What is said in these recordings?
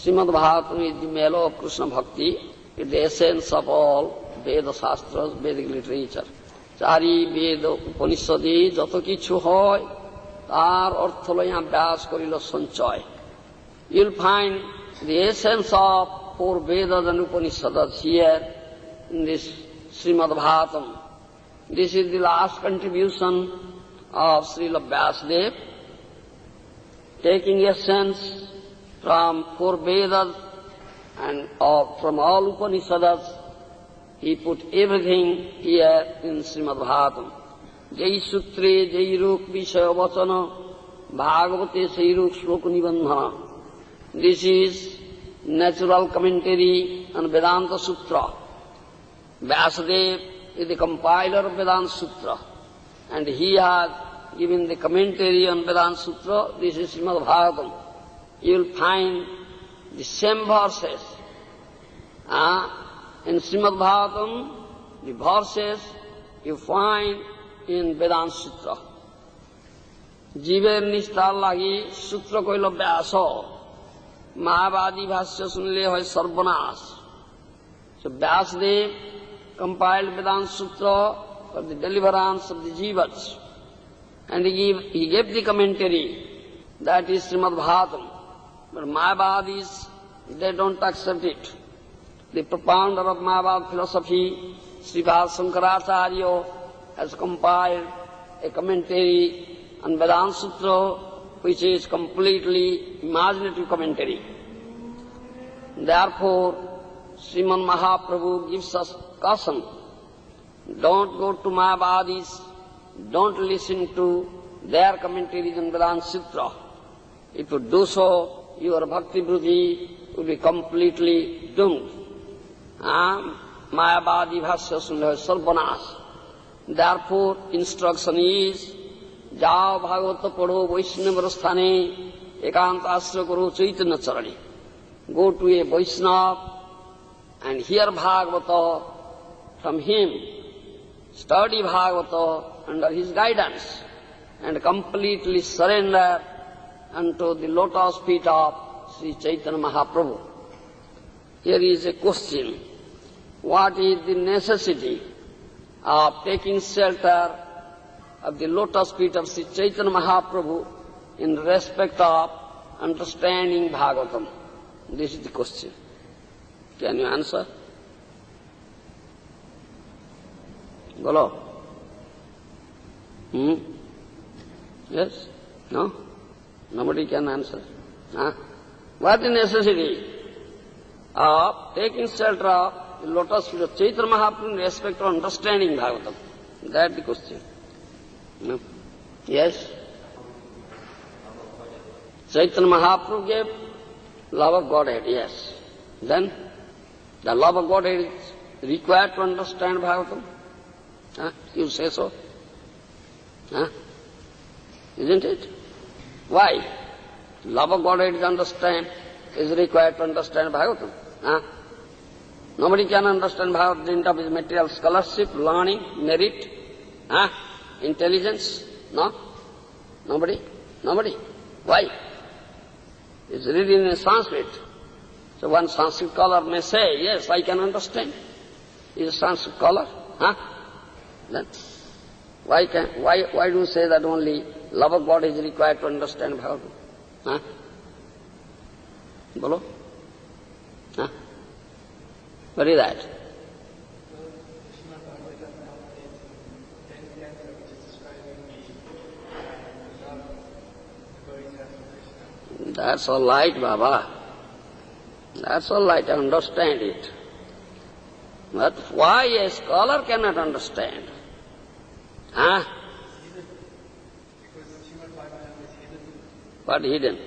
Srimad Bhagavatam is the mellow of Krishna Bhakti. It's the essence of all Veda Shastras, Vedic literature. Chari, Veda, Upanishadi, joto kichu hoy, tar artho loya abhyas korilo sanchoy. You'll find the essence of 4 Vedas and Upanishads here in this Srimad Bhagavatam. This is the last contribution of Srila Vyasadeva, taking essence from 4 Vedas and from all Upanishads. He put everything here in Srimad Bhagavatam. Jai Sutre, Jai Ruk Vishaya Vachana, Bhagavate Sai Ruk Shloka Nibandhana. This is natural commentary on Vedanta Sutra. Vyasadeva is the compiler of Vedanta Sutra, and he has given the commentary on Vedanta Sutra. This is Srimad Bhagavatam. You will find the same verses. In Srimad Bhagavatam, the verses you find in Vedanta Sutra. Jiver nishtar lagi sutra koilo Vyasa. Mahavadi bhashya sunle hoy sarvanash. So Vyasadeva compiled Vedanta Sutra for the deliverance of the jivas. And he gave the commentary, that is Srimad Bhagavatam. But Mayavadis, they don't accept it. The propounder of Mayavad philosophy, Sripad Shankaracharya, has compiled a commentary on Vedanta Sutra, which is completely imaginative commentary. Therefore, Sriman Mahaprabhu gives us caution. Don't go to Mayavadis, don't listen to their commentaries on Vedanta Sutra. If you do so, your bhakti vritti will be completely doomed. Mayavadi bhashya sunle sarvanash. Therefore, instruction is, jao bhagavata padho Vaishnava sthane ekanta asra karo chaitanya charani. Go to a Vaishnava and hear Bhagavata from him. Study Bhagavata under his guidance and completely surrender unto the lotus feet of Sri Chaitanya Mahaprabhu. Here is a question. What is the necessity of taking shelter of the lotus feet of Sri Chaitanya Mahaprabhu in respect of understanding Bhagavatam? This is the question. Can you answer? Bolo. Yes? No? Nobody can answer. What is the necessity of taking shelter of the lotus feet of Chaitanya Mahaprabhu in respect of understanding Bhagavatam? That is the question. No? Yes? Chaitanya Mahaprabhu gave love of Godhead, yes. Then, the love of Godhead is required to understand Bhagavatam. You say so? Isn't it? Why? Love of Godhead is required to understand Bhagavatam. Nobody can understand Bhagavatam in terms of material scholarship, learning, merit, intelligence. No? Nobody? Why? It's written in Sanskrit. So one Sanskrit scholar may say, yes, I can understand. He's a Sanskrit scholar. Then why do you say that only love of God is required to understand Bhagavatam? Bolo? What is that? That's all right, Baba. That's all right, I understand it. But why a scholar cannot understand? What hidden?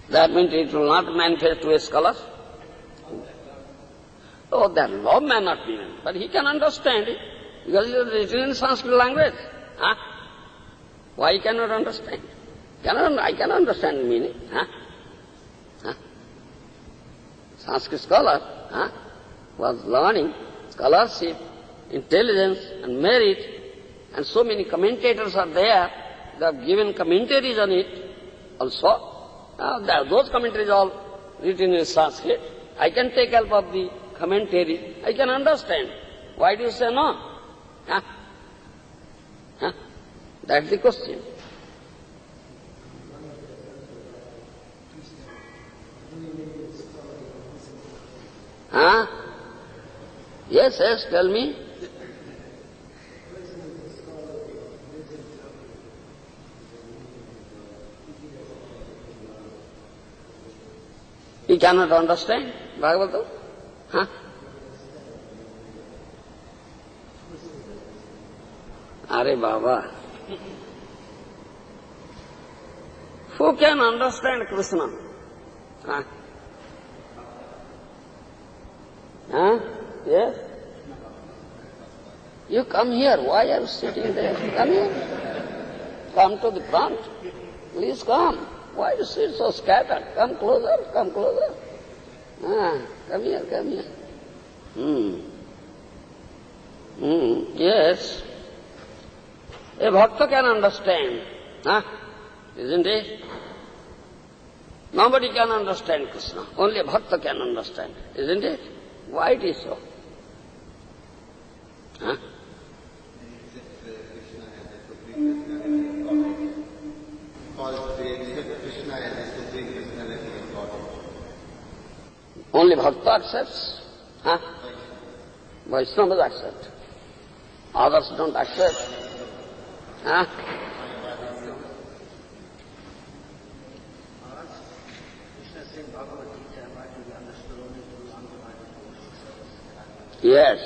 That means it will not manifest to a scholar? Oh, that love may not be, but he can understand it, because it is written in Sanskrit language. Why he cannot understand? I can understand the meaning. Sanskrit scholar was learning scholarship intelligence and merit, and so many commentators are there. They have given commentaries on it also. Those commentaries all written in Sanskrit. I can take help of the commentary. I can understand. Why do you say no? Huh? Huh? That's the question. Huh? Yes, yes, tell me. You cannot understand Bhagavatam? Huh? Are Baba. Who can understand Krishna? Huh? Huh? Yes? You come here. Why are you sitting there? Come here. Come to the front. Please come. Why you sit so scattered? Come closer, come closer. Come here, come here. Yes. A bhakta can understand. Isn't it? Nobody can understand Krishna. Only a bhakta can understand. Isn't it? Why it is so? Only bhakta accepts. Vaishnavas accept. Others don't accept. Yes.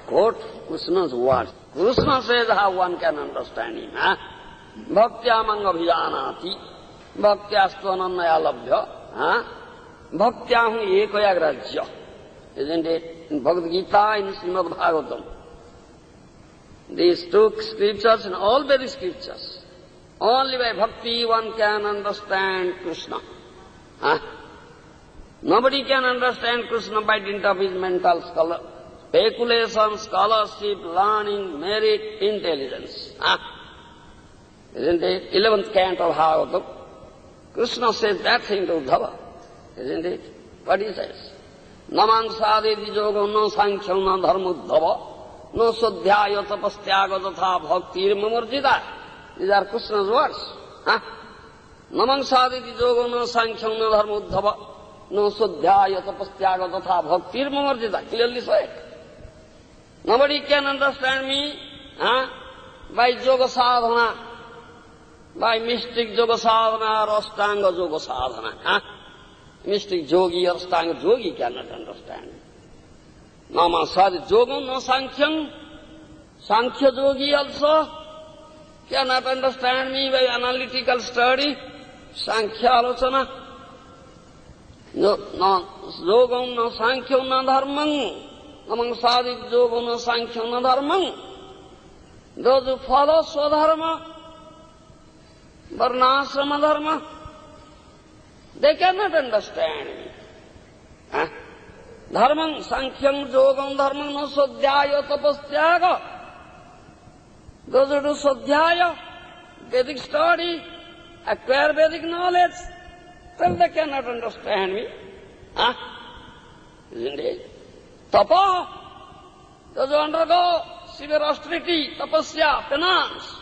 Quote Krishna's words. Krishna says how one can understand him. Bhaktya manga bhijanati. Bhaktya stvanannaya labhya. Bhaktya hu ekaya grajya. Isn't it? In Bhagavad Gita, in Srimad Bhagavatam. These two scriptures and all Vedic scriptures. Only by bhakti one can understand Krishna. Nobody can understand Krishna by dint of his mental speculation, scholarship, learning, merit, intelligence. Isn't it? 11th canto of Bhagavatam. Krishna says that thing to Uddhava. Isn't it? What he says? Namang sadeti yogam no sankhyam no dharmuddhava no swadhyaya tapastyaga tatha bhaktir mamurjita. These are Krishna's words. Namang sadeti yogam no sankhyaṁ no dharmuddhava no swadhyaya tapastyaga tatha bhaktir mamurjita. Clearly said. Nobody can understand me by yoga sadhana, by mystic yoga sadhana or Ashtanga yoga sadhana. Mystic yogi or Ashtanga yogi cannot understand. Nama sadhi yogam no sankhyaṁ. Sankhya yogi also cannot understand me by analytical study. Sankhya alochana. No yogam no sankhyaṁ no dharmaṁ. Among sadhik yoga no sankhya no dharmaṁ. Those who follow swadharma, varnasrama dharma, they cannot understand me. Dharmaṁ sankhyaṁ yogam dharmaṁ no swadhyaya tapastyaga. Those who do swadhyaya, Vedic study, acquire Vedic knowledge, still they cannot understand me. Isn't it? Tapa, those who undergo severe austerity, tapasya, penance,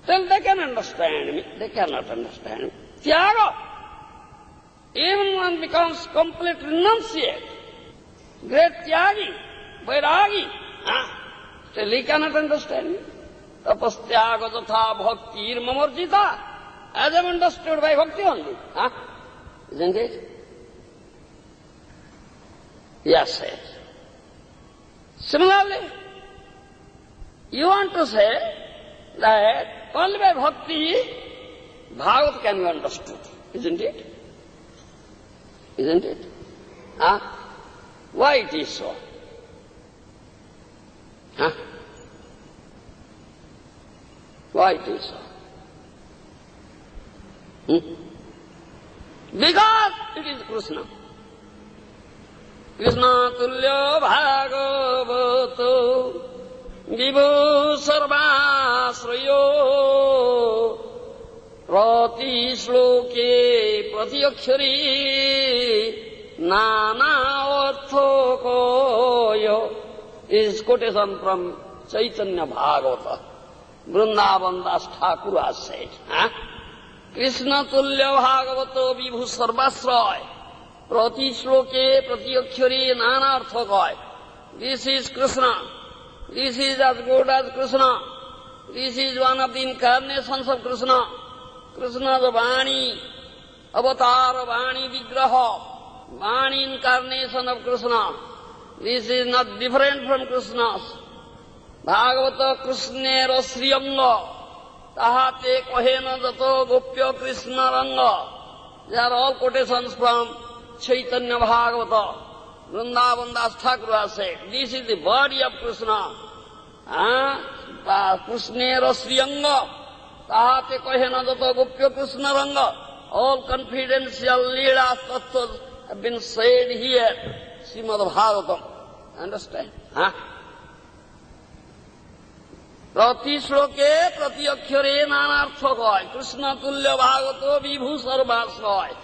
till they can understand me. They cannot understand me. Tyaga, even one becomes complete renunciate, great tyagi, vairagi, still he cannot understand me. Tapastyaga tatha bhaktir mamurjita, as I am understood by bhakti only. Isn't it? Yes, yes. Similarly, you want to say that only by bhakti, Bhagavad can be understood. Isn't it? Isn't it? Why it is so? Why it is so? Because it is Krishna. Krishna tulya bhagavato विभु सर्वाश्रयो प्रति श्लोके प्रति अक्षरी नानार्थकोय is quotation from Chaitanya Bhagavata. Vrindavan Das Thakur has said, Krishna Tulya Bhagavato Vibhu Sarvasraya Prati Shloke Prati Akshari Nanarthakoy. This is Krishna. This is as good as Krishna. This is one of the incarnations of Krishna. Krishna the Vani, Avatar Vani Vigraha, Vani incarnation of Krishna. This is not different from Krishna's. Bhagavata Krishnera Sriyanga, Tahate Kohena Dato Gopya Krishna Ranga. They are all quotations from Chaitanya Bhagavata. Vrindavan Das Thakur has said, this is the body of Krishna. Krishnera Sriyanga, Tahate Kohena Dato Gopya Krishna Ranga. All confidential Leela Tattvas have been said here. Srimad Bhagavatam. Understand? Prati shloke prati akshare nanarthakoy. Krishna tulya bhagavato vibhu sarvasraya.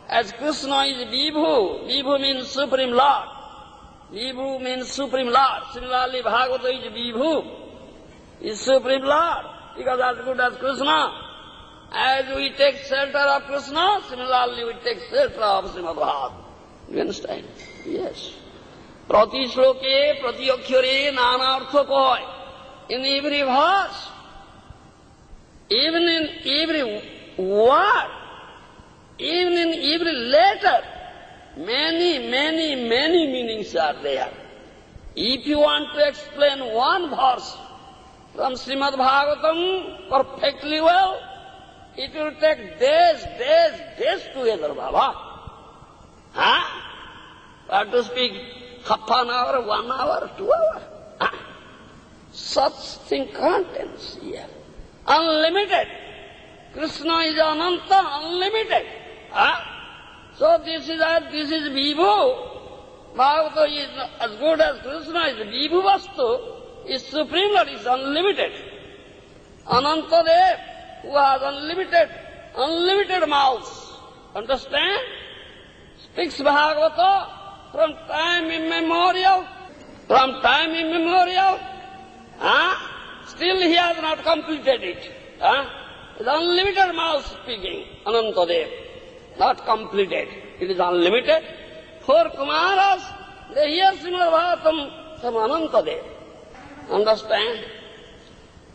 As Krishna is vibhu, vibhu means Supreme Lord. Vibhu means Supreme Lord. Similarly, Bhagavata is vibhu, is Supreme Lord. Because as good as Krishna, as we take shelter of Krishna, similarly we take shelter of Srimad Bhagavatam. You understand? Yes. Prati shloke, prati akshare, nanarthakoy. In every verse, even in every word, even in every letter, many meanings are there. If you want to explain one verse from Srimad Bhagavatam perfectly well, it will take days together, Baba. But to speak half an hour, 1 hour, 2 hours. Such thing contains here. Unlimited. Krishna is Ananta, unlimited. So this is Vibhu. Bhagavata is as good as Krishna is Vibhu Vastu, is Supreme Lord, is unlimited. Anantadev, who has unlimited mouths, understand? Speaks Bhagavata from time immemorial. Still he has not completed it. It's unlimited mouth speaking, Anantadev. Not completed. It is unlimited. For Kumaras, they hear Srimad Bhagavatam from Anantadev. Understand?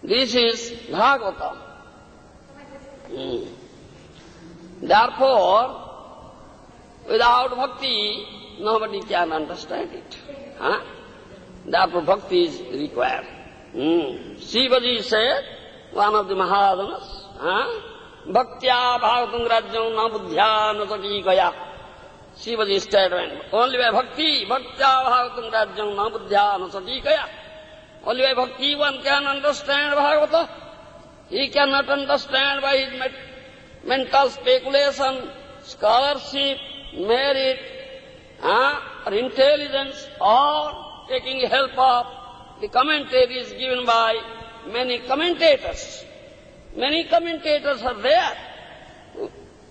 This is Bhagavatam. Therefore, without bhakti, nobody can understand it. Therefore, bhakti is required. Shivaji said, one of the Mahadanas, Bhaktya Bhagavatam Rajyam na buddhya na satikaya. Shivaji statement, only by bhakti, Bhaktya Bhagavatam Rajyam na buddhya na satikaya. Only by bhakti one can understand Bhagavata. He cannot understand by his mental speculation, scholarship, merit, or intelligence, or taking help of the commentaries given by many commentators. Many commentators are there.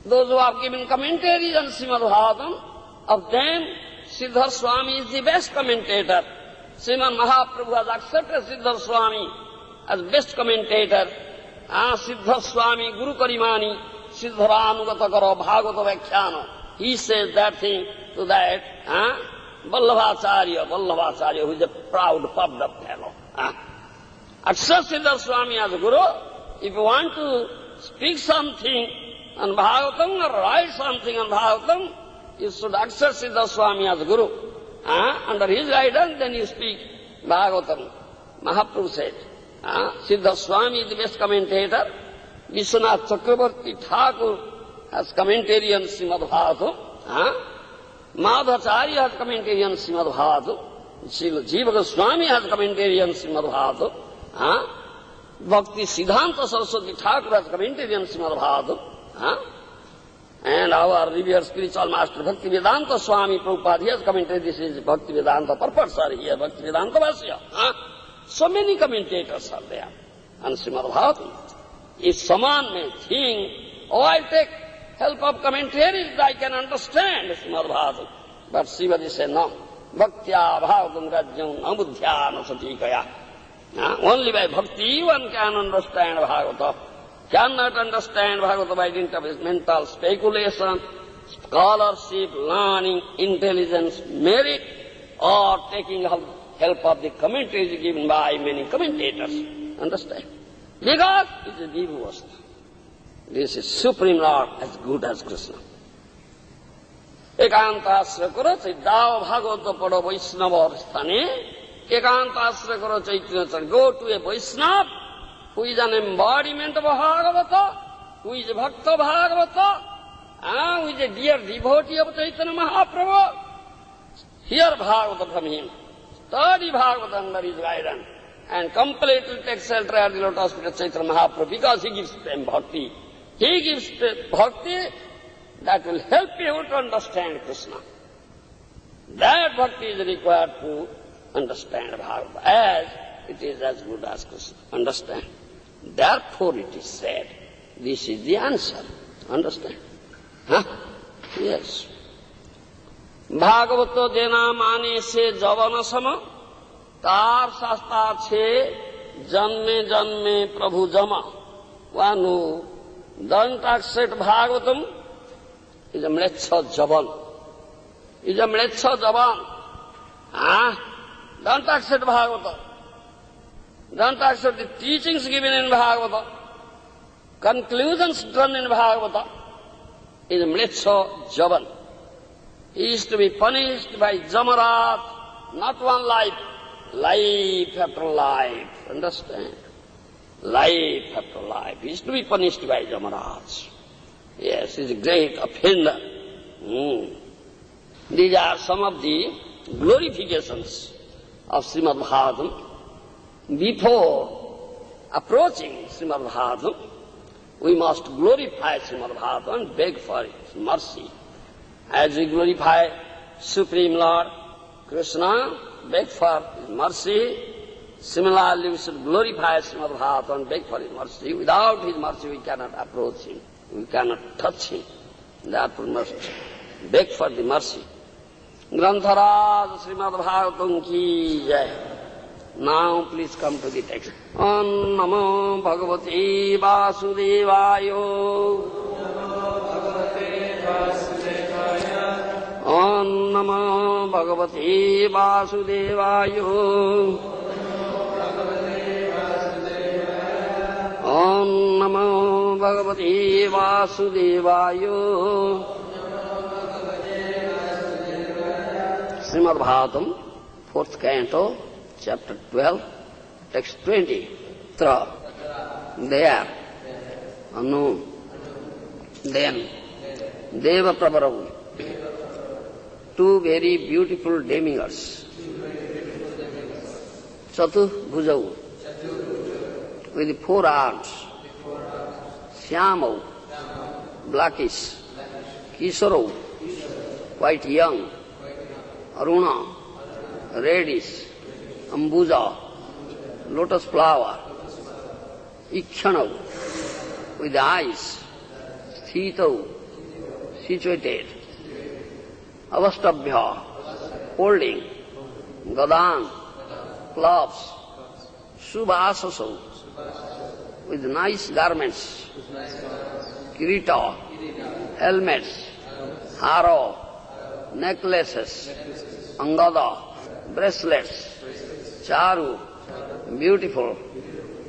Those who have given commentaries on Srimad Bhagavatam, of them, Siddhar Swami is the best commentator. Srimad Mahaprabhu has accepted Siddhar Swami as best commentator. Siddhar Swami Guru Karimani, Siddharanugata Karo Bhagavata Vakhyano. He says that thing to that, Vallabhacharya, who is a proud, puffed up fellow. Accept Siddhar Swami as a Guru. If you want to speak something on Bhagavatam or write something on Bhagavatam, you should accept Siddhar Swami as a Guru. Under his guidance, then you speak Bhagavatam. Mahaprabhu said, Siddhar Swami is the best commentator. Vishwanath Chakravarti Thakur has commentary on Srimad Bhagavatam. Madhacharya has commentary on Srimad Bhagavatam. Jiva Goswami has commentary on Srimad Bhagavatam. Bhakti Siddhanta Saraswati Thakur has commentary on Srimad Bhagavatam. And our revered spiritual master Bhakti Vedanta Swami Prabhupada, he has commentary. This is Bhakti Vedanta purpose are here, Bhakti Vedanta Vasya. So many commentators are there on Srimad Bhagavatam. If someone may think, oh, I'll take help of commentaries, I can understand Srimad Bhagavatam. But Srimati said, no. Bhaktya Bhagavatam Rajyam Abuddhya Nasatikaya. Only by bhakti one can understand Bhagavata. Cannot understand Bhagavata by dint of his mental speculation, scholarship, learning, intelligence, merit, or taking help of the commentaries given by many commentators. Understand? Because it is Vibhu. This is Supreme Lord as good as Krishna. Ekantasra karo Siddhava Bhagavata Pada Vaishnava Sthane. Ekantasra karo Chaitanya. Go to a Vaishnava who is an embodiment of Bhagavata, who is a Bhakta Bhagavata, who is a dear devotee of Chaitanya Mahaprabhu. Hear Bhagavata from him. Study Bhagavata under his guidance. And completely take shelter at the lotus feet of Chaitanya Mahaprabhu, because he gives them bhakti. He gives bhakti that will help you to understand Krishna. That bhakti is required to understand Bhagavata, as it is as good as Krishna. Understand? Therefore it is said, this is the answer. Understand? Huh? Yes. Bhagavata dena mane se javana sama, tar sasta che janme janme prabhu jama. One who doesn't accept Bhagavatam is a mlecha javan. Is a mlecha javan. Don't accept Bhagavatam. Don't accept the teachings given in Bhagavata, conclusions done in Bhagavata, is mlecha javan. He is to be punished by Jamaraj, not one life, life after life. Understand? Life after life. He is to be punished by Jamaraj. Yes, he is a great offender. These are some of the glorifications of Srimad Bhagavatam. Before approaching Srimad Bhagavatam, we must glorify Srimad Bhagavatam and beg for its mercy. As we glorify Supreme Lord Krishna, beg for his mercy, similarly we should glorify Srimad Bhagavatam and beg for his mercy. Without his mercy we cannot approach him, we cannot touch him. Therefore we must beg for the mercy. Grantharaj Srimad Bhagavatam ki jai. Now please come to the text. Om Namo Bhagavate Vasudevaya. Om Namo Bhagavate Vasudevaya. Om Namo Bhagavate Vasudevaya. Srimad Bhagavatam, 4th canto, Chapter 12, text 20. There, Anu, then, Deva Prabharavu, two very beautiful demigods, Chatu Bhujau, with 4 arms, Syamau, blackish, Kisarau, quite young, Aruna, reddish, Ambuja, lotus flower, Ikshanav, with eyes, Sthitau, situated, Avastabhya, holding, Gadan, clubs, Subhasasau, with nice garments, Kirita, helmets, Haro, necklaces, Angada, bracelets, Charu, beautiful,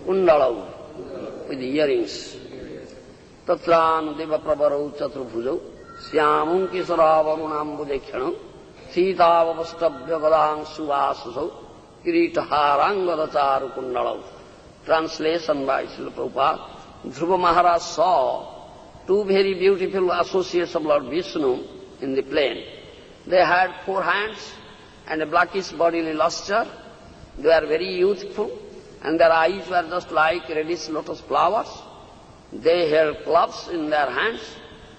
Kundalau, with earrings. Tatran Deva Prabharau Chaturabhujau, Syamum Kisaravarunambudekhanam, Sitavavastabhya Gadang Suvasasau, Kiritaharangada Charu Kundalau. Translation by Srila Prabhupada. Dhruva Maharaj saw 2 very beautiful associates of Lord Vishnu in the plain. They had 4 hands and a blackish bodily luster. They were very youthful, and their eyes were just like reddish lotus flowers. They held clubs in their hands,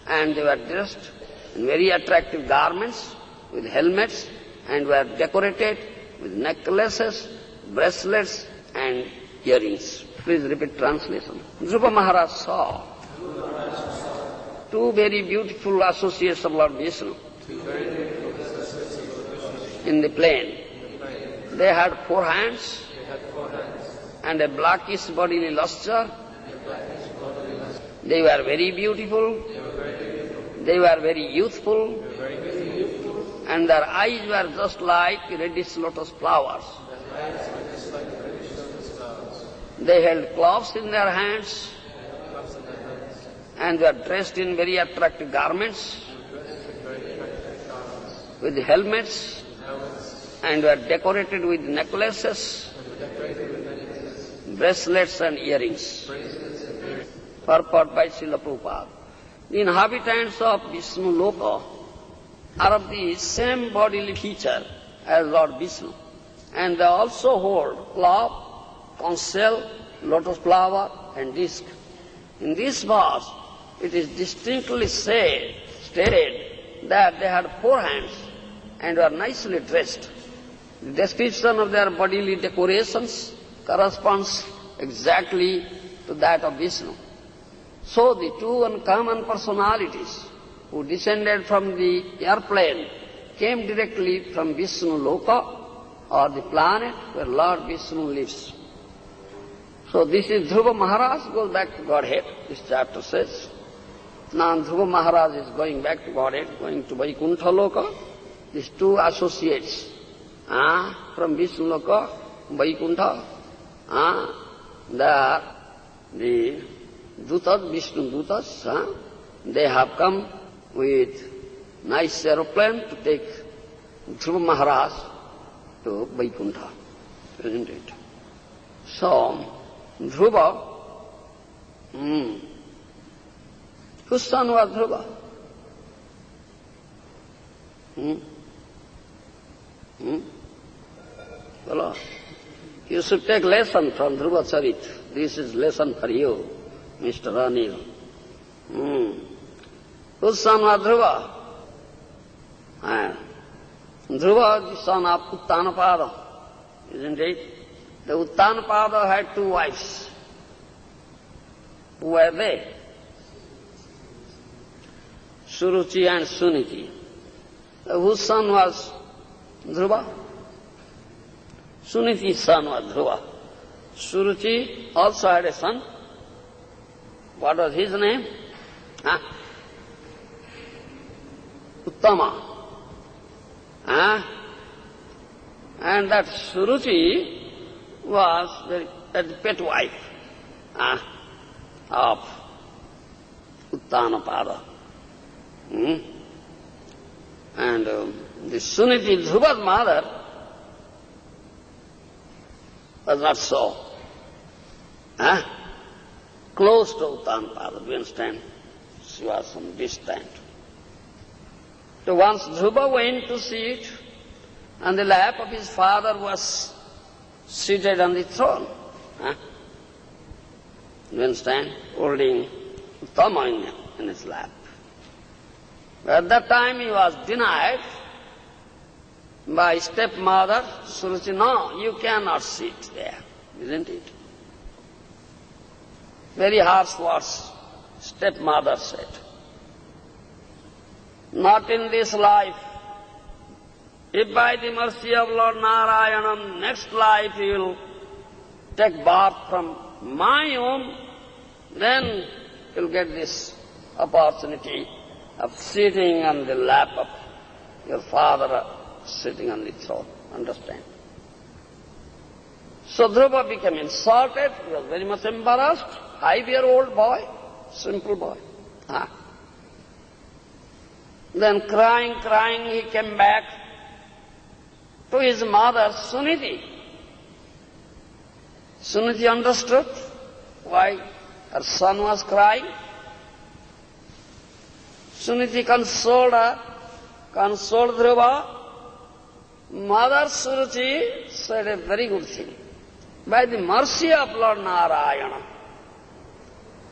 and they were dressed in very attractive garments with helmets, and were decorated with necklaces, bracelets, and earrings. Please repeat translation. Dhruva Maharaj saw two very beautiful associates of Lord Vishnu in the plain. They had 4 hands and a blackish bodily luster. They were very beautiful. They were very youthful. And their eyes were just like reddish lotus flowers. They held clubs in their hands and were dressed in very attractive garments with helmets and were decorated with necklaces, bracelets and earrings. Purport by Srila Prabhupada. The inhabitants of Vishnu Loka are of the same bodily feature as Lord Vishnu, and they also hold club, conch shell, lotus flower and disc. In this verse, it is distinctly stated that they had 4 hands and were nicely dressed. The description of their bodily decorations corresponds exactly to that of Vishnu. So the two uncommon personalities who descended from the airplane came directly from Vishnu Loka, or the planet where Lord Vishnu lives. So this is Dhruva Maharaj goes back to Godhead, this chapter says. Now Dhruva Maharaj is going back to Godhead, going to Vaikuntha Loka. These two associates from Vishnu Loka, Vaikuntha, they are the Dutas, Vishnu Dutas. They have come with nice aeroplane to take Dhruva Maharaj to Vaikuntha, isn't it? So, Dhruva, whose son was Dhruva? Hello? You should take lesson from Dhruva Charit. This is lesson for you, Mr. Anil. Whose son was Dhruva? Dhruva was the son of Uttanapada, isn't it? The Uttanapada had 2 wives. Who were they? Suruchi and Suniti. Whose son was Dhruva? Suniti's son was Dhruva. Suruchi also had a son. What was his name? Uttama. And that Suruchi was the pet wife of Uttanapada. And the Suniti, Dhruva's mother, was not so close to Uttanapada, do you understand? She was some distant. So once Dhruva went to sit on the lap of his father was seated on the throne. Do you understand? Holding Uttama in his lap. But at that time he was denied by stepmother Suruchi. No, you cannot sit there, isn't it? Very harsh words stepmother said. Not in this life. If by the mercy of Lord Narayanam, next life you will take birth from my womb, then you'll get this opportunity of sitting on the lap of your father, sitting on the throne. Understand? So Dhruva became insulted, he was very much embarrassed, 5-year-old boy, simple boy. Then crying, he came back to his mother, Suniti. Suniti understood why her son was crying. Suniti consoled her, consoled Dhruva. Mother Suruchi said a very good thing. By the mercy of Lord Narayana,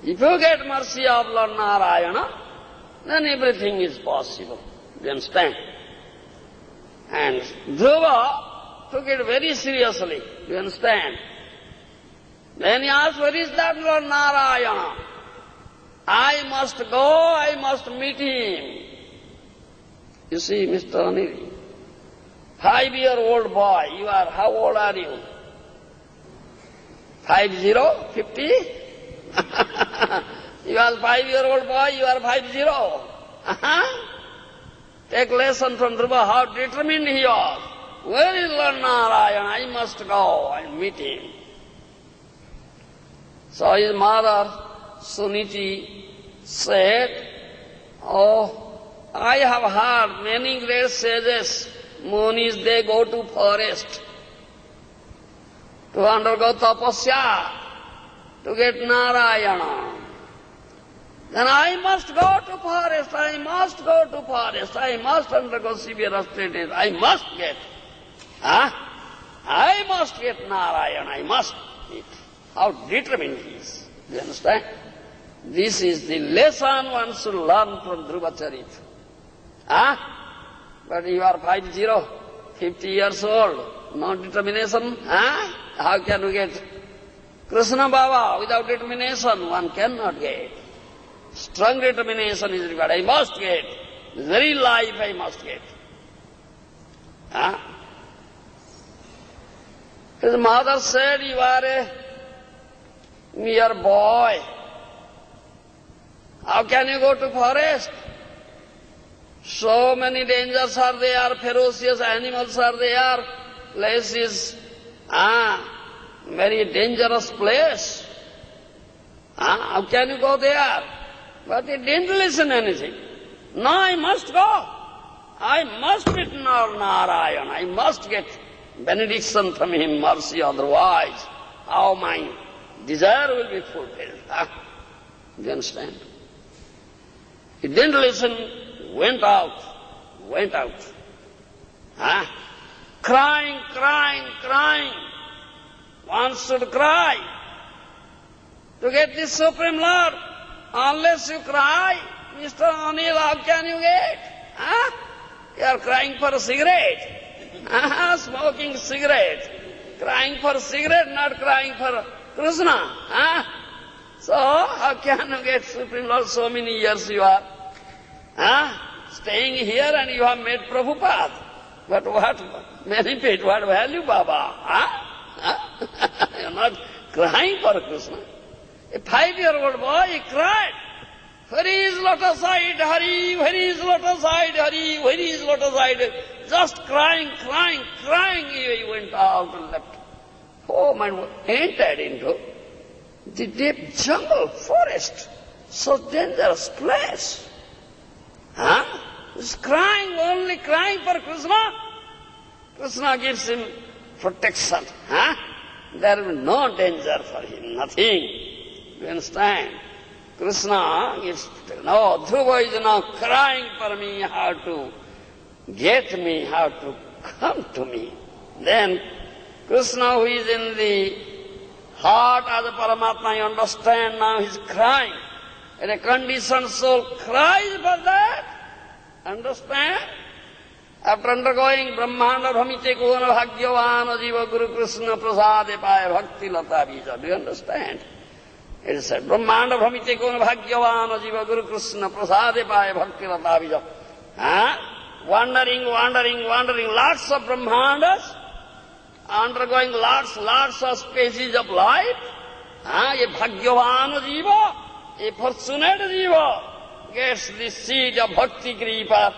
if you get mercy of Lord Narayana, then everything is possible. Do you understand? And Dhruva took it very seriously. Do you understand? Then he asked, where is that Lord Narayana? I must go, I must meet him. You see, Mr. Anil, 5-year-old boy, you are, how old are you? 50? 50? You are 5-year-old boy, you are 50. Take lesson from Dhruva, how determined he was. Where is Lord Narayana? I must go and meet him. So his mother, Suniti, said, oh, I have heard many great sages, Munis, they go to forest to undergo tapasya, to get Narayana. Then I must go to forest, I must go to forest, I must undergo severe austerities, I must get. I must get Narayana, I must get. How determined he is. Do you understand? This is the lesson one should learn from Dhruva Charita. But you are 50 years old, no determination. How can you get? Krishna Baba, without determination, one cannot get. Strong determination is required. I must get. This very life I must get. His mother said, you are a mere boy. How can you go to forest? So many dangers are there, ferocious animals are there, places, very dangerous place. How can you go there? But he didn't listen anything. No, I must go. I must meet Narayana. I must get benediction from him, mercy, otherwise how my desire will be fulfilled. Do you understand? He didn't listen, went out. Crying. One should cry to get this Supreme Lord. Unless you cry, Mr. Anil, how can you get? You are crying for a cigarette. Smoking cigarette. Crying for cigarette, not crying for Krishna. So, how can you get Supreme Lord? So many years you are staying here and you have met Prabhupada. But what benefit, what value, Baba? You are not crying for Krishna. A 5-year-old boy, he cried, where is lotus-eyed Hari, where is lotus-eyed Hari, where is lotus-eyed? Just crying, he went out and left home and entered into the deep jungle, forest, so dangerous place. He's crying, only crying for Krishna. Krishna gives him protection. There will be no danger for him, nothing. You understand? Krishna gives protection. No, Dhruva is now crying for me, how to get me, how to come to me. Then Krishna, who is in the heart of the Paramatma, you understand now, he's crying. And a conditioned soul cries for that. Understand? After undergoing Brahmanda Bhamite Kona Bhagyavana Jiva Guru Krishna Prasade Paya Bhakti Lata Bija. Do you understand? It is said, Brahmanda Bhamite Kona Bhagyavana Jiva Guru Krishna Prasade Paya Bhakti Lata Bija. Wandering, lots of Brahmandas, undergoing lots of species of life. A Bhagyavana Jiva, a fortunate Jiva, gets the seed of Bhakti Kripa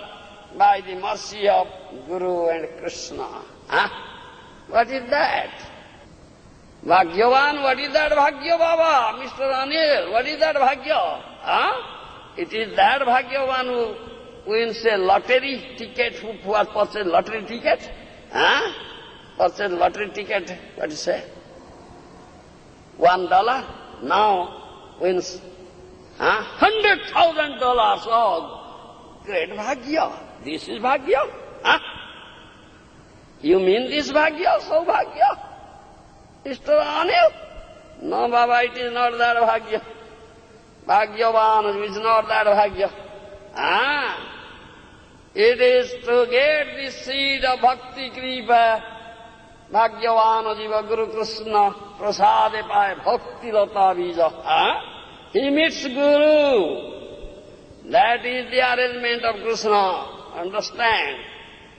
by the mercy of Guru and Krishna. What is that? Bhagyavan, what is that Bhagya Baba? Mr. Anil, what is that Bhagya? It is that Bhagyavan who wins a lottery ticket, who has purchased lottery ticket. Purchased lottery ticket, what do you say? $1, now wins $100,000. Oh, great Bhagya. This is Bhagya. You mean this Bhagya, so Bhagya? Mr. Anil? No, Baba, it is not that Bhagya. Bhagyavan is not that Bhagya. It is to get the seed of Bhakti Kripa Bhagyavan jiva Guru Krishna prasade paye bhakti lata bija. He meets Guru. That is the arrangement of Krishna. Understand?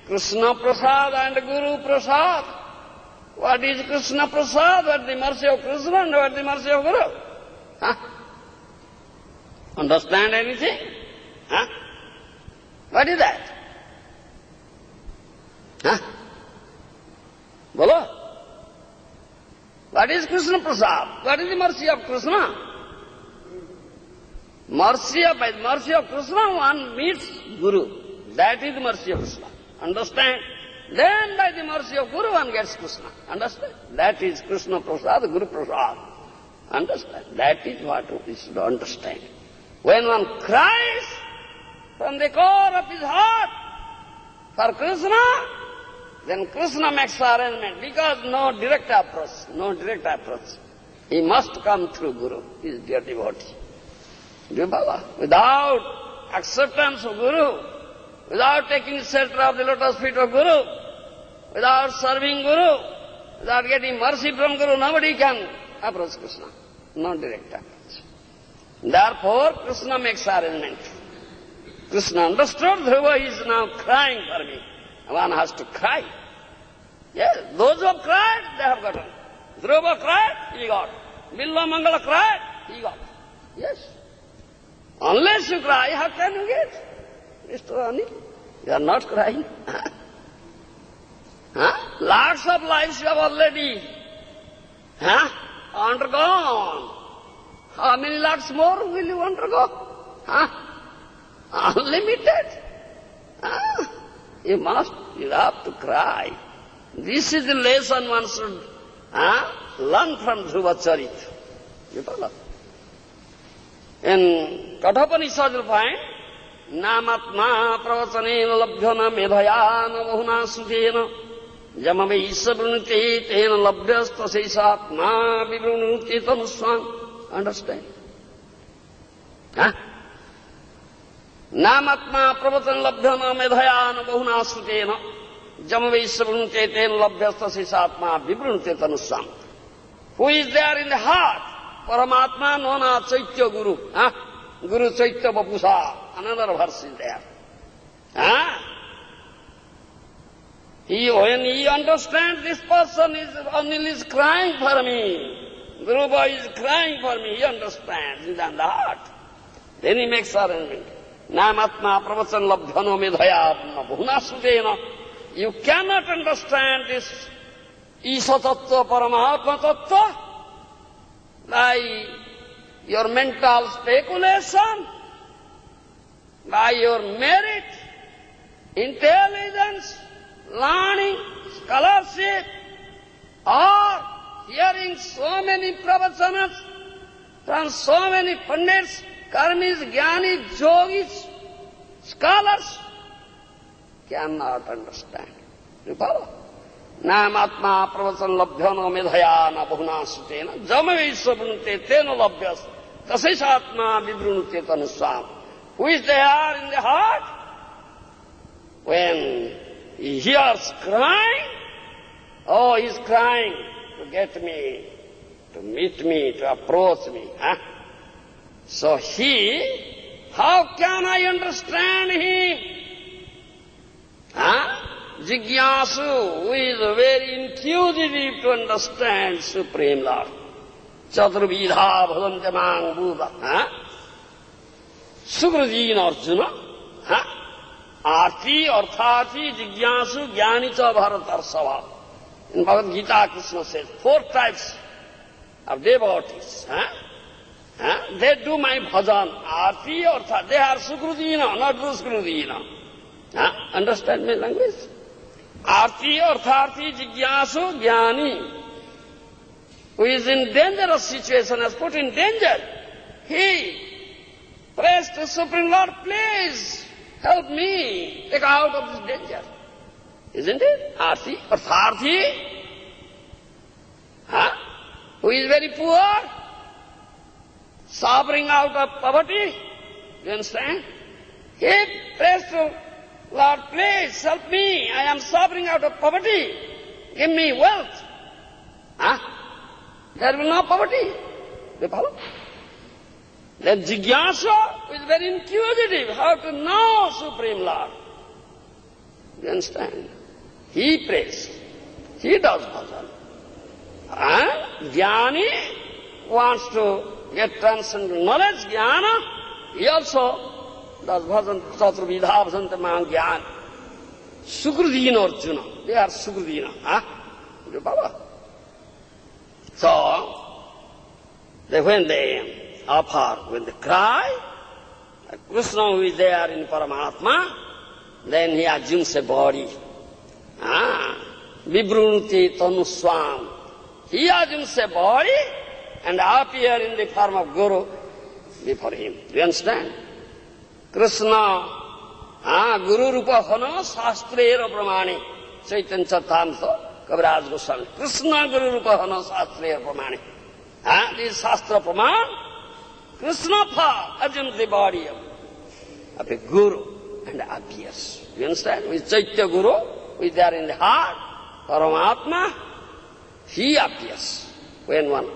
Krishna Prasad and Guru Prasad. What is Krishna Prasad? What is the mercy of Krishna and what is the mercy of Guru? Understand anything? What is that? Bolo? What is Krishna Prasad? What is the mercy of Krishna? By the mercy of Krishna one meets Guru. That is the mercy of Krishna. Understand? Then by the mercy of Guru one gets Krishna. Understand? That is Krishna Prasad, Guru Prasad. Understand? That is what we should understand. When one cries from the core of his heart for Krishna, then Krishna makes arrangement, because no direct approach. He must come through Guru, his dear devotee. Without acceptance of Guru, without taking shelter of the lotus feet of Guru, without serving Guru, without getting mercy from Guru, nobody can approach Krishna. No direct approach. Therefore, Krishna makes arrangement. Krishna understood Dhruva is now crying for me. One has to cry. Yes, those who have cried, they have gotten. Dhruva cried, he got. Bilva Mangala cried, he got. Yes. Unless you cry, how can you get? Mr. Rani, you are not crying. Lots of lives you have already undergone. How many lots more will you undergo? Unlimited. You have to cry. This is the lesson one should learn from Dhruva Charita. You follow? In Kathopanishad you'll find, Namatma pravachanena labhyana medhayana mohuna sudhena jamavaisa brunute tena labhyasta seisatma vibrunute tanuswan. Understand? Namatma pravachan labhyana medhayana mohuna sudhena jamavaisa brunute tena labhyasta seisatma vibrunute tanuswan. Who is there in the heart? Paramatma Nona Chaitya Guru. Guru Chaitya Bapusa. Another verse is there. When he understands this person is crying for me, Guruba is crying for me, he understands in the heart. Then he makes arrangement. Namatma pravachan labdhano medhaya bhuna sudena. You cannot understand this Isha Tattva, Paramatma Tattva by your mental speculation, by your merit, intelligence, learning, scholarship, or hearing so many pravachanas from so many pandits, karmis, jnanis, yogis, scholars, cannot understand. You follow? Namatma pravachan labhyano medhayana bahuna sutena jamavisva brunute tena labhyas tasesatma vibrunute tanusam. Who is there in the heart? When he hears crying, oh, he is crying to get me, to meet me, to approach me. So how can I understand him? Jigyasu, who is very intuitive to understand Supreme Lord. Chaturvidha bhadantamang Buddha. Sukrajina Arjuna. Arti, Arthati, Jigyasu, Jnanicha Bharatarsava. In Bhagavad Gita, Krishna says, 4 types of devotees. They do my bhajan. Arti, Arthati, they are Sukrajina, not Duskrajina. Understand my language? Arti, Artharthi, Jigyasu, Jnani, who is in dangerous situation, has put in danger. He prays to Supreme Lord, please help me take out of this danger. Isn't it? Arti, Artharthi, who is very poor, suffering out of poverty. Do you understand? He prays to Lord, please help me. I am suffering out of poverty. give me wealth. There will be no poverty. You follow? Then Jigyasa is very inquisitive, how to know Supreme Lord. You understand? He prays. He does bhajan. And Jnani wants to get transcendental knowledge, Jnana. He also does bhajan, Chaturvidha bhajante man Jnana. Sukridina Arjuna. They are Sukridina. So, when they offer, when they cry, Krishna who is there in Paramatma, then he assumes a body. Vibhrunti tanuswam. He assumes a body and appear in the form of Guru before him. Do you understand? Krishna, Guru Rupa Hana Shastrera Pramani. Chaitanya Charitamrita, Kaviraj Goswami. Krishna Guru Rupa Hana Shastrera Pramani. This Shastra Praman, Krishna assumes the body of a Guru and appears. You understand? With Chaitya Guru, who is there in the heart, Paramatma, he appears when one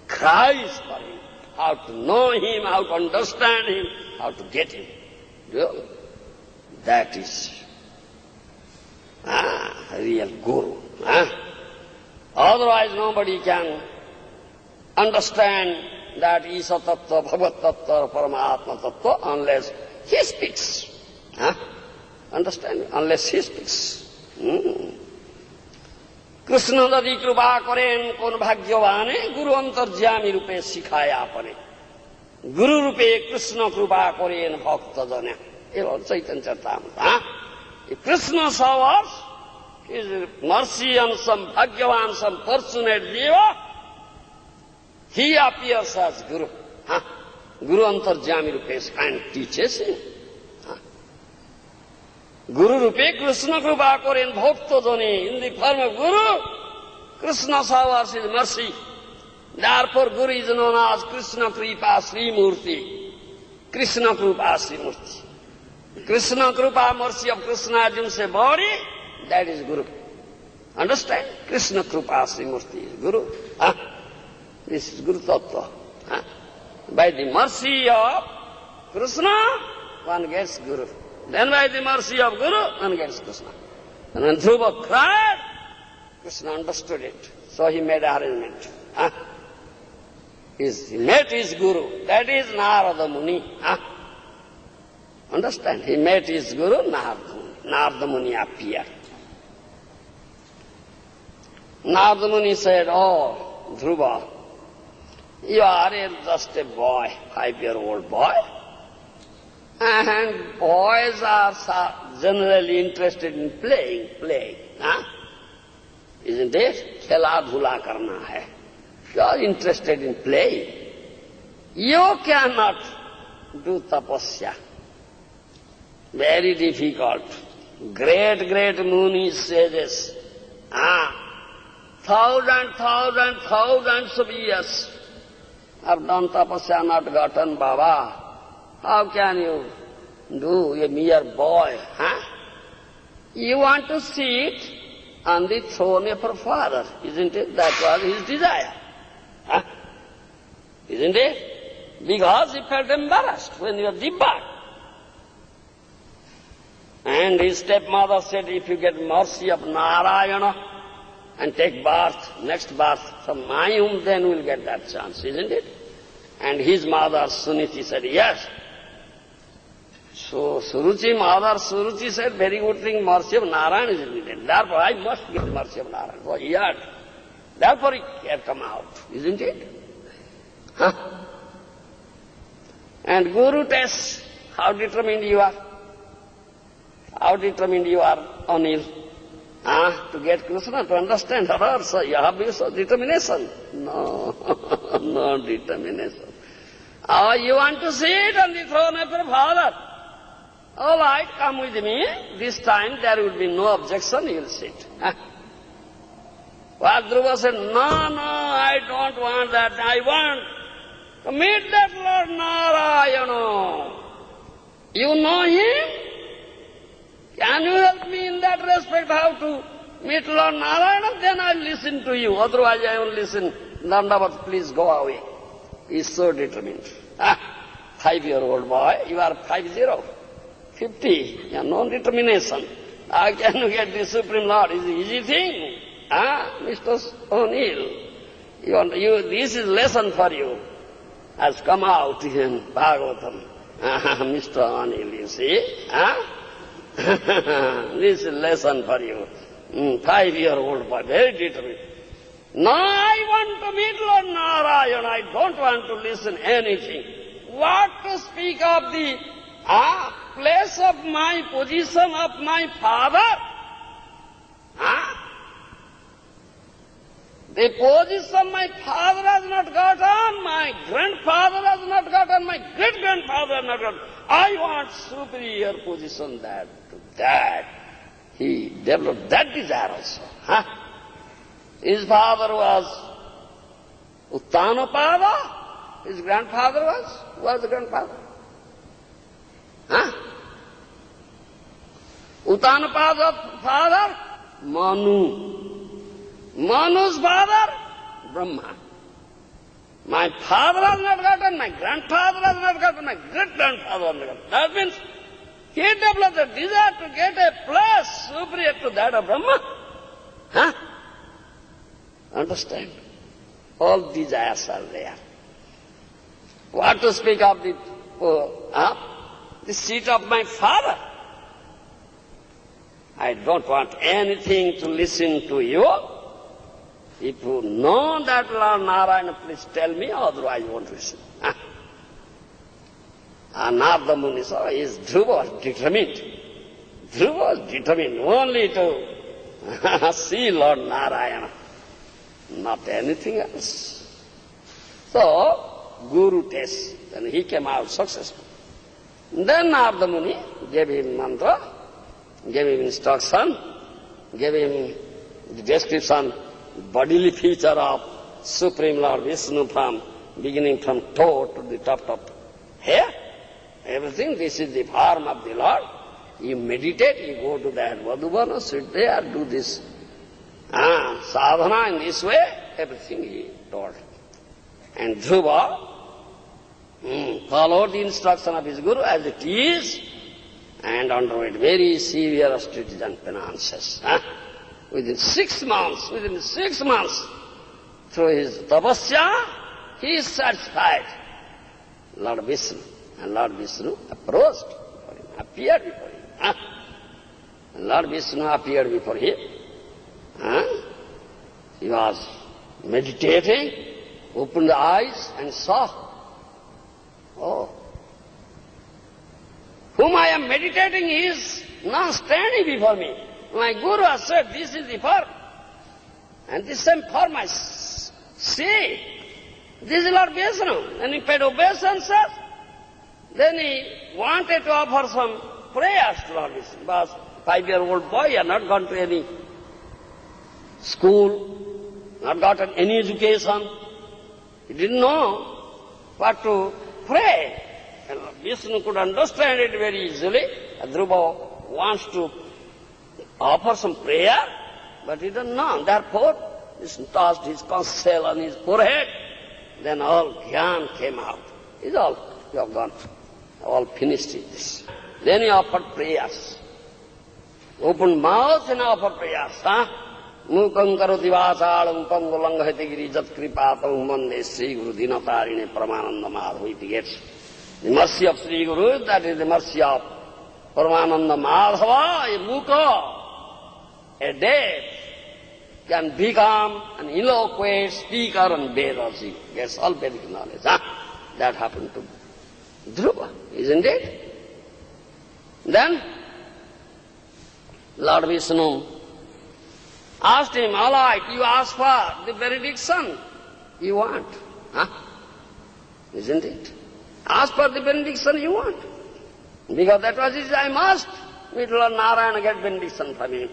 cries for him, how to know him, how to understand him, how to get him. That is real Guru. Otherwise nobody can understand that Isha Tattva, Bhagavat Tattva, Paramatma Tattva unless he speaks. Understand? Unless he speaks. Krishna যদি কৃপা করেন কোন ভাগ্যবানে গুরু অন্তর্যামী রূপে শিখায় আপনে গুরু রূপে কৃষ্ণ কৃপা করেন ভক্তজনে এর Chaitanya Charitamrita. If Krishna showers his mercy on some bhagyavan, some fortunate jiva, he appears as Guru. Guru antarjami rupe and teaches him. Guru rupe Krishna krupa koren bhakta jane. In the form of Guru, Krishna showers his mercy. Therefore Guru is known as Krishna Kripa Sri Murti. Krishna Kripa Sri Murti. Krishna Kripa, mercy of Krishna assumes a body, that is Guru. Understand? Krishna Kripa Sri Murti is Guru. This is Guru Tattva. By the mercy of Krishna, one gets Guru. Then by the mercy of Guru, one gets Krishna. And when Dhruva cried, Krishna understood it. So he made arrangement. He met his Guru. That is Narada Muni. Understand? He met his Guru, Narada Muni. Narada Muni appeared. Narada Muni said, "Oh, Dhruva, you are just a boy, 5-year-old boy. And boys are generally interested in playing. Isn't it? Khela dhula karna hai. You are interested in playing. You cannot do tapasya. Very difficult. Great Munis, sages. Thousands of years have done tapasya, not gotten Baba. How can you do, a mere boy? You want to sit on the throne of your father, isn't it? That was his desire. Isn't it? Because he felt embarrassed when he was debarred. And his stepmother said, if you get mercy of Narayana and take birth, next birth from my womb, then we'll get that chance, isn't it? And his mother, Suniti, said, yes. So mother Suruchi said, very good thing, mercy of Narayana is needed. Therefore, I must get mercy of Narayana. So he had. Therefore he had come out, isn't it? And Guru tests how determined you are. How determined you are, Anil, to get Krishna, to understand her. So you have some determination. No, no determination. Oh, you want to sit on the throne of your father? All right, come with me. This time there will be no objection, you will sit. Well, Dhruva said, no, I don't want that. I want to meet that Lord Narayana. You know him? Can you help me in that respect, how to meet Lord Narayana, then I'll listen to you. Otherwise I won't listen. Dandavat, please go away. He's so determined. 5-year-old boy, you are 50, 50. You have no determination. How can you get the Supreme Lord? It's an easy thing. Mr. O'Neill, this is lesson for you. Has come out in Bhagavatam. Mr. O'Neill, you see. This is lesson for you. 5-year-old boy, very determined. No, I want to meet Lord Narayana. I don't want to listen anything. What to speak of the place of my position of my father? The position my father has not gotten, my grandfather has not gotten, my great-grandfather has not gotten. I want superior position that. He developed that desire also. His father was Uttanapada. His grandfather was? Who was the grandfather? Uttanapada's father? Manu. Manu's father? Brahma. My father has not gotten, my grandfather has not gotten, my great-grandfather has not gotten. That means he developed a desire to get a place superior to that of Brahma. Understand? All desires are there. What to speak of the seat of my father? I don't want anything to listen to you. If you know that Lord Narayana, please tell me, otherwise I won't listen. Narada Muni, Dhruva was determined. Dhruva was determined only to see Lord Narayana, not anything else. So, Guru test, and he came out successful. Then Narada Muni gave him mantra, gave him instruction, gave him the description, bodily feature of Supreme Lord Vishnu from beginning from toe to the top of hair. Everything, this is the form of the Lord. You meditate, you go to that Vadubana, sit there, do this sadhana in this way, everything he told. And Dhruva followed the instruction of his Guru as it is and underwent very severe austerities and penances. Within 6 months, through his tapasya, he is satisfied. Lord Vishnu. And Lord Vishnu approached before him, appeared before him. And Lord Vishnu appeared before him. He was meditating, opened the eyes and saw, whom I am meditating is now standing before me. My Guru has said, this is the form. And this same form I see. This is Lord Vishnu. And he paid obeisances. Then he wanted to offer some prayers to Lord Vishnu. He was a 5-year-old boy, he had not gone to any school, not gotten any education. He didn't know what to pray. And Vishnu could understand it very easily. Dhruva wants to offer some prayer, but he didn't know. Therefore, he tossed his conch-shell on his forehead. Then all jnana came out. It's all, you have gone. All finished with this. Then he offered prayers. Opened mouth and offered prayers. Mukam karoti vasalam pangulanghati girijat kripatam mande Sri Guru Dinatarine Paramananda Madhava. It gets the mercy of Sri Guru, that is the mercy of Paramananda Madhava, a muka, a deaf, can become an eloquent speaker on Vedas. He gets all Vedic knowledge. That happened to Dhruva, isn't it? Then Lord Vishnu asked him, all right, you ask for the benediction you want. Isn't it? Ask for the benediction you want. Because that was his, I must meet Lord Narayana, get benediction from him.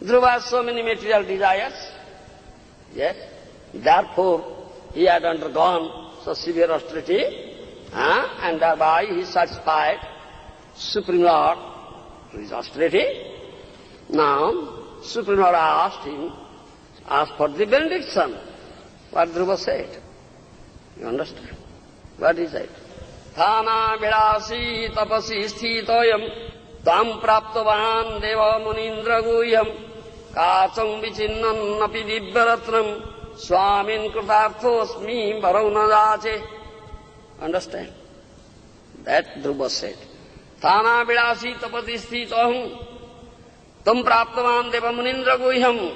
Dhruva has so many material desires. Yes. Therefore, he had undergone so severe austerity, and thereby he satisfied Supreme Lord through his austerity. Now, Supreme Lord asked for the benediction. What Dhruva said. You understand? What he said? Thana vidasi tapasi sthitoyam tam praptavan deva munindra guhyam kacham vichinnan api divyaratnam swamin kritarthosmi varaunadache. Understand? That Dhruva said. Thana vidasi tapasi sthitoyam tam praptavan deva munindra guhyam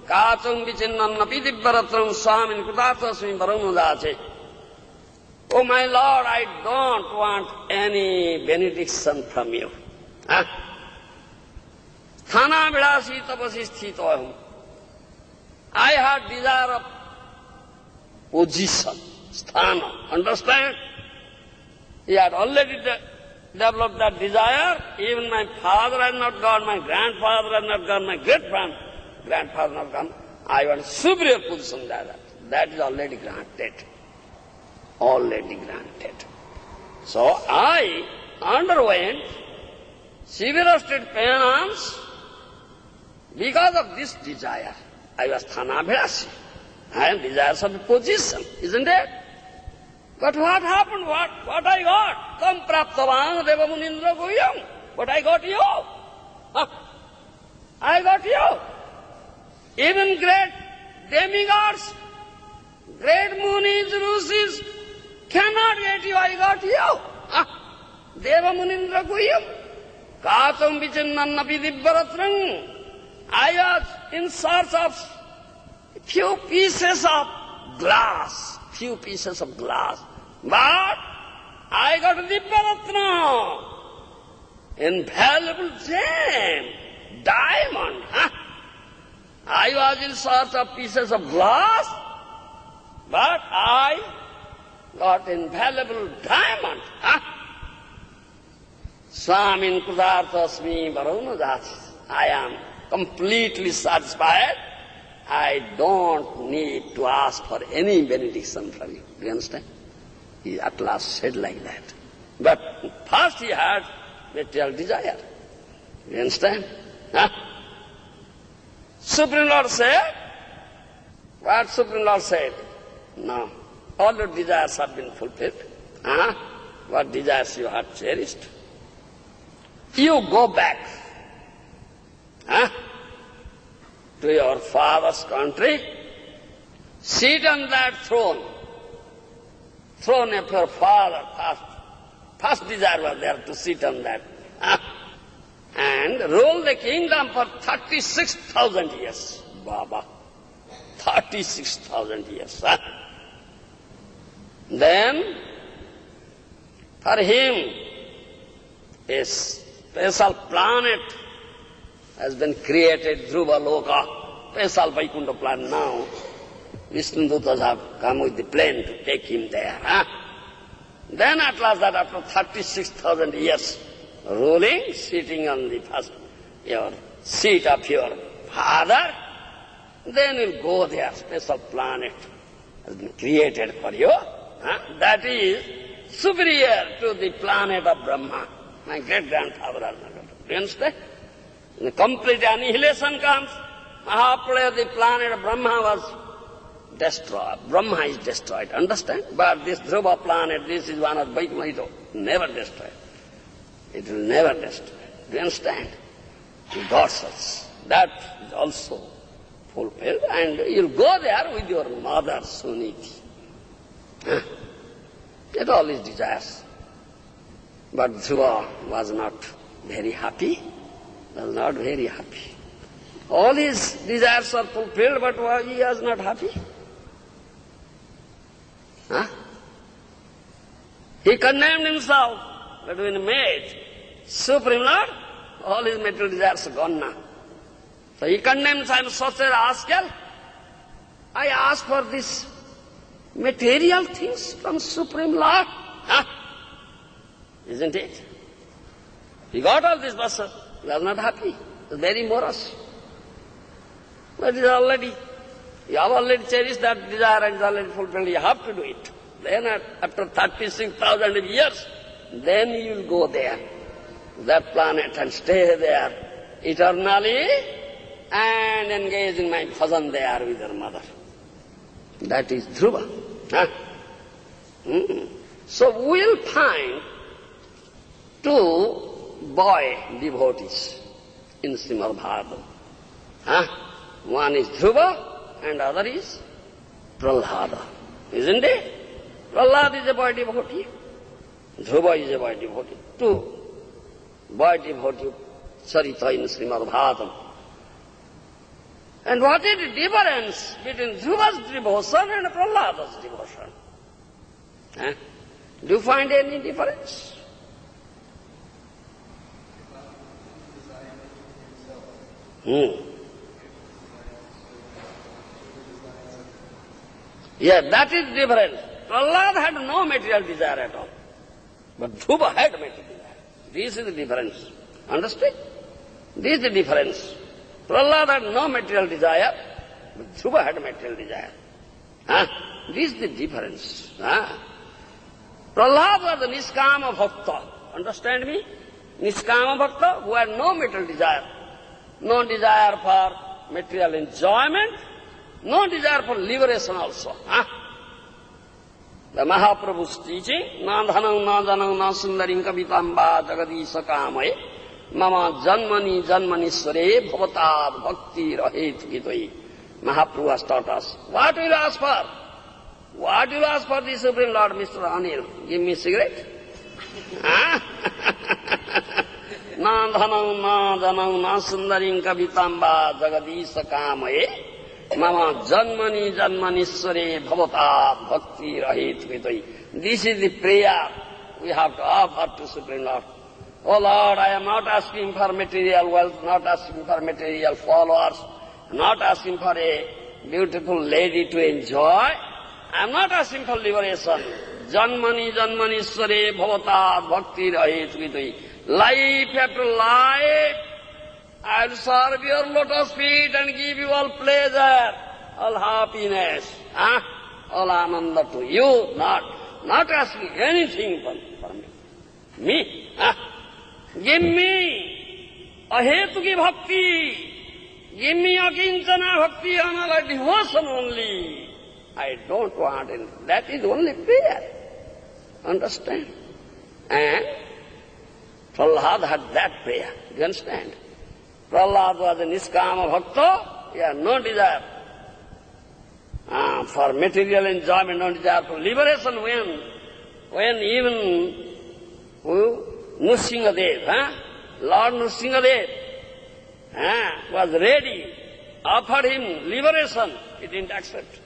kacham vichinnan api divyaratnam swamin kritarthosmi varaunadache. Oh my Lord, I don't want any benediction from you. Thana vidasi tapasi sthitoham. I had desire of position, sthana. Understand? He had already developed that desire. Even my father has not gone, my grandfather has not gone, my great-grandfather has not gone. I want superior position than that. That is already granted. Already granted. So I underwent severe state penance because of this desire. I was Thanabhirasi. I am desirous of a position, isn't it? But what happened? What I got? Tam praptavan deva munindra guhyam. But I got you. I got you. Even great demigods, great munis, rishis, cannot get you, I got you. Deva munindra guhyam. Kacham vichinnan api divyaratnam. I was in search of few pieces of glass. But I got divyaratna. Invaluable gem, diamond. I was in search of pieces of glass, but I got invaluable diamond. Swamin kritarthosmi varaunadache. I am completely satisfied. I don't need to ask for any benediction from you. Do you understand? He at last said like that. But first he had material desire. Do you understand? Supreme Lord said, what Supreme Lord said? No. All your desires have been fulfilled. What desires you have cherished? You go back to your father's country, sit on that throne of your father. First desire was there to sit on that. And rule the kingdom for 36,000 years. Baba, 36,000 years. Then, for him, a special planet has been created, Dhruva Loka, special Vaikuntha planet now. Vishnu Dutas have come with the plane to take him there. Then at last, that after 36,000 years ruling, sitting on the first, your seat of your father, then you'll go there, special planet has been created for you. That is superior to the planet of Brahma. My great-grandfather has not done. Do you understand? The complete annihilation comes. Mahapralaya, the planet of Brahma was destroyed. Brahma is destroyed, understand? But this Dhruva planet, this is one of Vaikuntha, it will never destroy. It will never destroy. Do you understand? You got such. That is also fulfilled, and you'll go there with your mother, Suniti. That all his desires. But Dhruva was not very happy. Was not very happy. All his desires are fulfilled, but he was not happy. He condemned himself that when he met Supreme Lord, all his material desires are gone now. So he condemns, I am such a rascal. I ask for this material things from Supreme Lord. Isn't it? He got all this, but he was not happy. He was very morose. But you have already cherished that desire and it's already fulfilled. You have to do it. Then after 36,000 years, then you will go there, that planet, and stay there eternally and engage in my bhajan there with your mother. That is Dhruva. Huh? So we will find two boy devotees in Srimad Bhagavatam. Huh? One is Dhruva and other is Prahlada. Isn't it? Prahlada is a boy devotee. Dhruva is a boy devotee. Two boy devotee Charita in Srimad Bhagavatam. And what is the difference between Dhruva's devotion and Prahlada's devotion? Huh? Do you find any difference? Yeah, that is different. Prahlad had no material desire at all. But Dhruva had material desire. This is the difference. Understand? This is the difference. Prahlad had no material desire, but Dhruva had material desire. Huh? This is the difference. Huh? Prahlad was the Niskama Bhakta. Understand me? Niskama Bhakta who had no material desire. No desire for material enjoyment, no desire for liberation also. Huh? The Mahaprabhu's teaching, na dhanam, na janam, na sundarim kavitamba jagadisa kamaya, mama janmani janmanisware bhavatad bhakti rahet gitoi. Mahaprabhu has taught us. What will you ask for? What will you ask for the Supreme Lord, Mr. Anil? Give me a cigarette? Na dhanam, na janam, na sundarim kavitamba jagadisa kamaya, mama janmani janmanisware bhavatad bhakti rahet gitoi. This is the prayer we have to offer to Supreme Lord. Oh Lord, I am not asking for material wealth, not asking for material followers, not asking for a beautiful lady to enjoy. I am not asking for liberation. Janmani janmanisware bhavatad bhakti rahet gitoi. Life after life, I will serve your lotus feet and give you all pleasure, all happiness, all ananda to you, not asking anything for me. Me? Give me ahetuki bhakti, give me akinchana bhakti, another devotion only. I don't want anything. That is only prayer. Understand? And Prahlad had that prayer. Do you understand? Prahlad was a Niskama Bhakta. He had no desire for material enjoyment, no desire for liberation. When even Nrsingadev, Lord Nrsingadev was ready, offered him liberation, he didn't accept.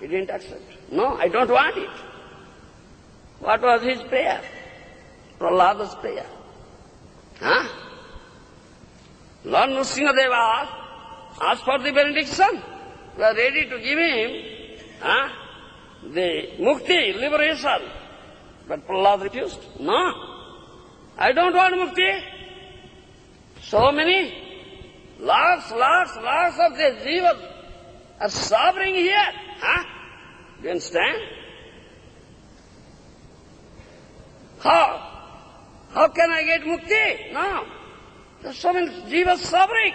He didn't accept. No, I don't want it. What was his prayer? Prahlada's prayer. Lord Nrsingadev asked for the benediction. We are ready to give him the mukti, liberation. But Prahlad refused. No, I don't want mukti. So many, lots of the jivas are suffering here. Do you understand? How can I get mukti? No. There's so many jivas suffering.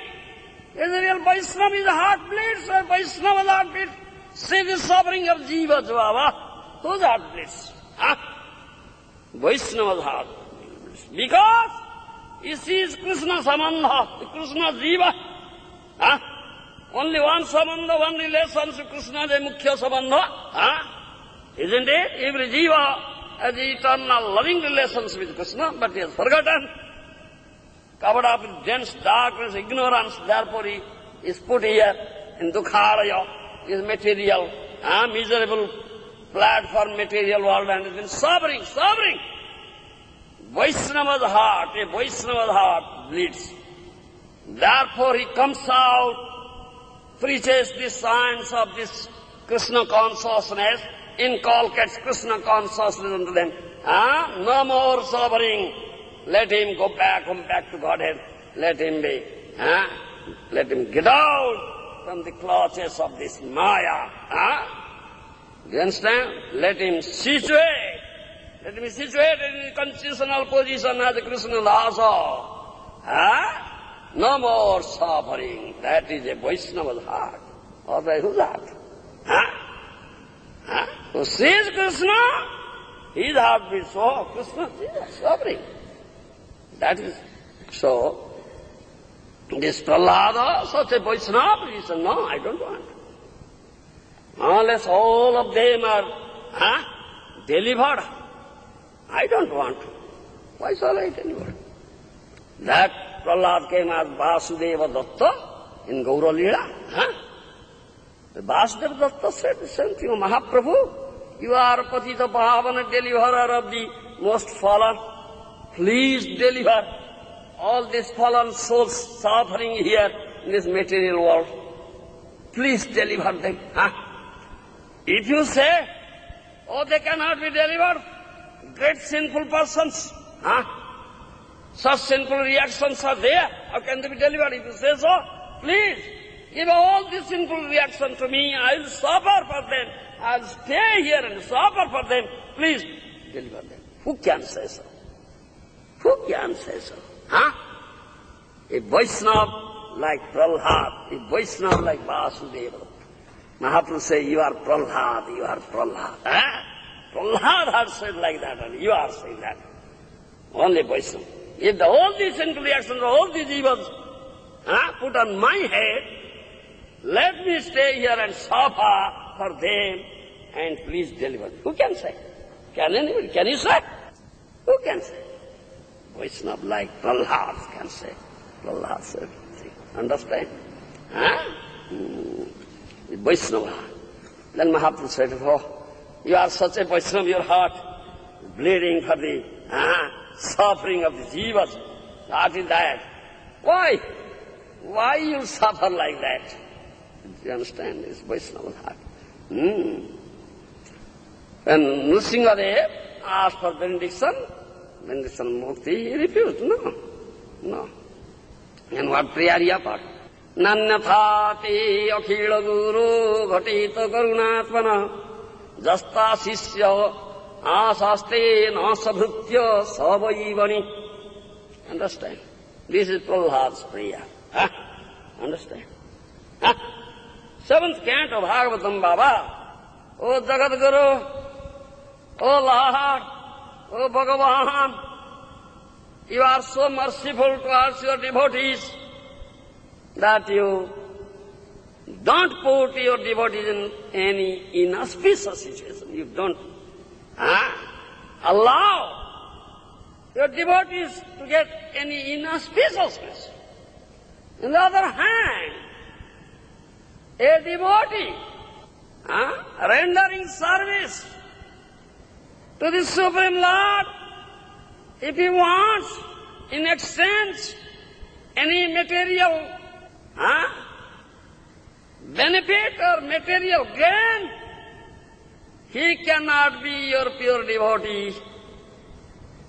There's a real Vaishnava, his heart bleeds, and Vaishnava's heart bleeds. See the suffering of jivas, Baba. Whose heart bleeds? Vaishnava's heart bleeds. Because he sees Krishna Samandha, Krishna Jiva. Only one Samandha, one relation to Krishna is a Mukhya Samandha. Isn't it? Every Jiva has eternal loving relations with Krishna, but he has forgotten. Covered up with dense darkness, ignorance, therefore he is put here in Dukharaya, is material, miserable platform, material world, and has been suffering. Vaishnava's heart bleeds. Therefore he comes out, preaches the science of this Krishna consciousness, inculcates Krishna consciousness unto them. No more suffering. Let him go back to Godhead. Let him be. Let him get out from the clutches of this Maya. Do you understand? Let him situate. Let him be situated in the constitutional position as a Krishna Dasa. No more suffering. That is a Vaishnava's heart. Otherwise, whose heart? Who sees Krishna, his heart beats, oh, Krishna is suffering. That is so. This Prahlada, such a Vaishnava, he said, no, I don't want. Unless all of them are delivered, I don't want. Why shall I deliver? That Prahlad came as Vasudeva Datta in Gaura Leela. The Vasudeva Datta said the same thing, Mahaprabhu, you are Patita Pavana, deliverer of the most fallen. Please deliver all these fallen souls suffering here in this material world. Please deliver them. If you say, oh, they cannot be delivered, great sinful persons, such sinful reactions are there, how can they be delivered? If you say so, please, give all this sinful reaction to me, I will suffer for them, I will stay here and suffer for them, please, deliver them. Who can say so? Who can say so? A Vaishnava like Prahlad, a Vaishnava like Vasudeva. Mahaprabhu say, you are Prahlad, you are Prahlad. Prahlad had said like that, and you are saying that. Only Vaishnava. If all these sinful reactions, all these evils put on my head, let me stay here and suffer for them, and please deliver. Who can say? Can anybody? Can you say? Who can say? Vaishnava like Prahlad can say. Prahlad said, understand? Vaishnava. Then Mahaprabhu said, oh, you are such a Vaishnava, your heart bleeding for the suffering of the jivas. That is that. Why? Why you suffer like that? Do you understand? It's Vaishnava's heart. When Nrsimhadev asked for benediction mukti, he refused. No. And what prayer he offered? Nanyathati akhila guru ghatita karunatmana jasta sisya asaste nasabhritya savaivani. Understand? This is Prahlad's prayer. Understand? Seventh canto of Bhagavatam, Baba. O Jagat Guru, O Lord, O Bhagavan, you are so merciful towards your devotees that you don't put your devotees in any inauspicious situation. You don't allow your devotees to get any inauspiciousness. On the other hand, a devotee rendering service to the Supreme Lord, if he wants in exchange any material benefit or material gain, he cannot be your pure devotee.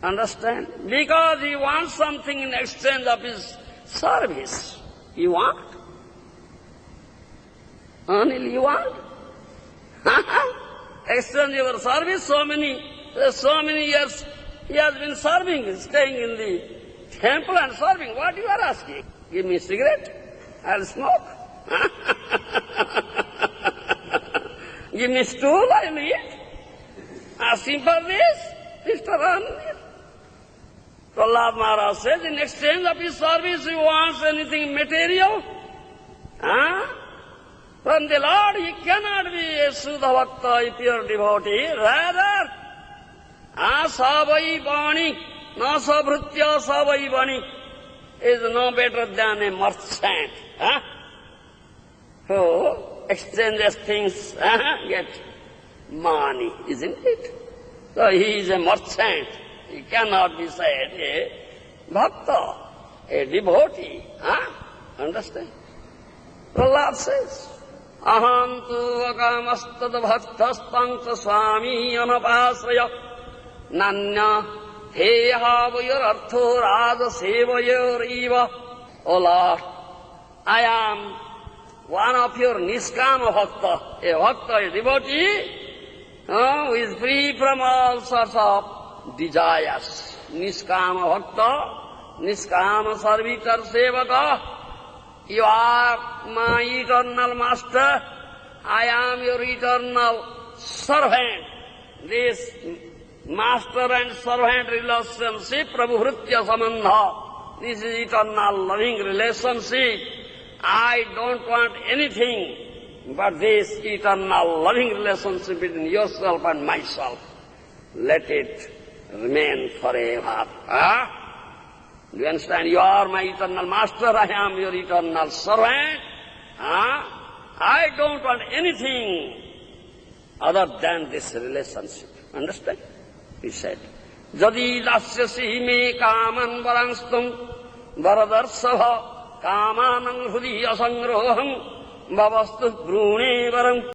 Understand? Because he wants something in exchange of his service. You want? Anil, you want? Exchange your service, so many years he has been serving, staying in the temple and serving. What you are asking? Give me a cigarette, I'll smoke. Give me stool, I'll eat. Asking for this, Mr. Anil. Prahlad Maharaj says, in exchange of his service, he wants anything material. From the Lord, he cannot be a Sudha Bhakta, a pure devotee. Rather, Savai Bani, na Sabhritya Savai Bani, is no better than a merchant. Who exchanges things, get money, isn't it? So he is a merchant. He cannot be said a bhakta, a devotee. Understand? Prahlad says, Aham tu akamastad bhaktastanta swami anapasraya nanya heyavayar artho raja sevayar eva. O Lord, I am one of your niskama bhakta, a bhakta, a devotee, who is free from all sorts of desires. Niskama bhakta, niskama servitor sevaka. You are my eternal master. I am your eternal servant. This master and servant relationship, Prabhuvritya Samandha, this is eternal loving relationship. I don't want anything but this eternal loving relationship between yourself and myself. Let it remain forever. Do you understand? You are my eternal master, I am your eternal servant. I don't want anything other than this relationship. Understand? He said, Jadi dasyasi me kaman varangstum varadarsava kamanang hudi asangroham bhavastu brune varam.